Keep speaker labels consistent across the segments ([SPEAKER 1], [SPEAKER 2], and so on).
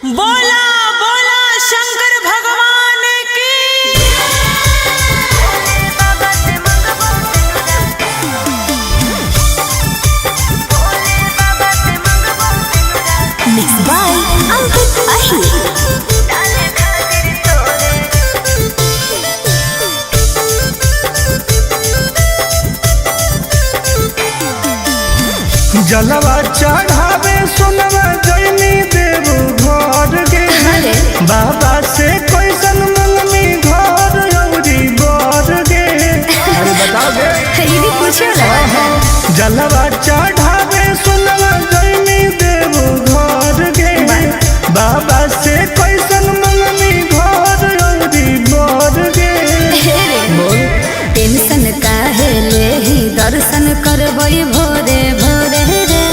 [SPEAKER 1] बोला बोला शंकर भगवान की।
[SPEAKER 2] Mixed by Ankit Ahir.
[SPEAKER 3] जलवा चढ़ावे सुनवा जैनी देव घर गे बाबा से कैसन मंगनी घर औरी बर गे। अरे बताओ गे
[SPEAKER 2] ये भी पूछो
[SPEAKER 3] जलवा चढ़ावे सुनवा जैनी देव घर गे बाबा से कैसन मंगनी घर औरी बर गे।
[SPEAKER 2] टेंशन काहे ले ही दर्शन करबई भोरे भोरे रे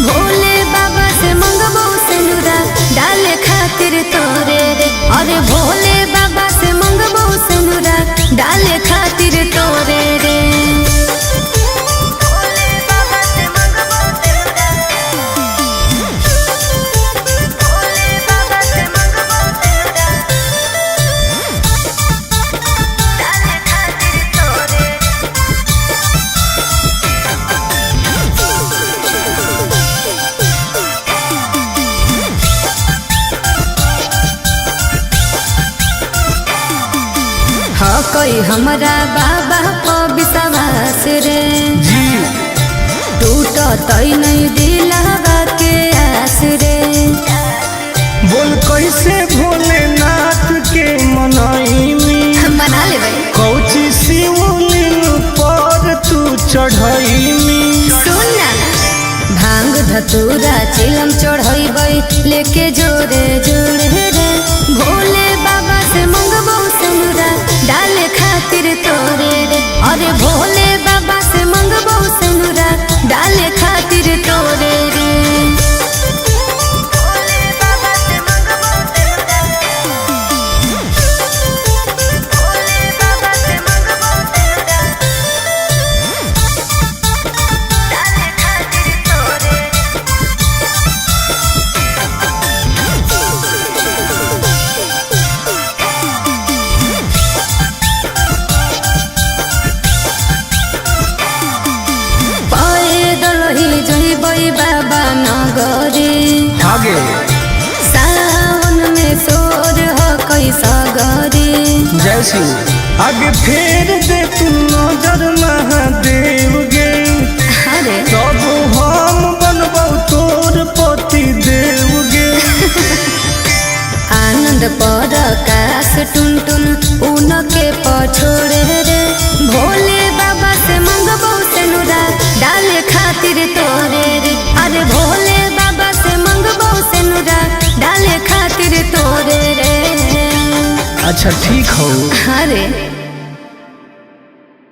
[SPEAKER 2] भोले बाबा से मंगबो सिनुरा डाले खातिर तोरे रे। अरे भोले बाबा से मंगबो सिनुरा डाले खातिर तोरे रे। हाँ कोई हमारा बाबा को विश्वास रे
[SPEAKER 3] जी
[SPEAKER 2] टूट तई नहीं दिलावा के आस रे।
[SPEAKER 3] बोल कैसे भोलेनाथ के मनाई
[SPEAKER 2] मना ले भाई
[SPEAKER 3] कौची शिवलिंग पर तू चढ़ाई
[SPEAKER 2] सुन ना भांग धतूरा चिलम चढ़ैबै लेके जोरे जोरे रे भोले बाबा से मंगबो सिनुरा डाले खातिर तोरे रे। अरे भोले बाबा से मंगबो सिनुरा डाले खातिर तोरे रे। बाबा नगरे
[SPEAKER 3] आगे
[SPEAKER 2] सावन में सोर हो कैसा गरे।
[SPEAKER 3] जय शिव आगे फेर दे तू नजर महादेव गे
[SPEAKER 2] अरे
[SPEAKER 3] तब हम बनबौ तोर पति देव गे।
[SPEAKER 2] आनंद पर काश टुन टुन उनके पछोड़े रे भोले बाबा से मंगबो सिनुरा डाले खातिर तोरे रे। अरे भोले बाबा से मंगबो सिनुरा डाले खातिर तोरे रे।
[SPEAKER 3] अच्छा ठीक हो
[SPEAKER 2] अरे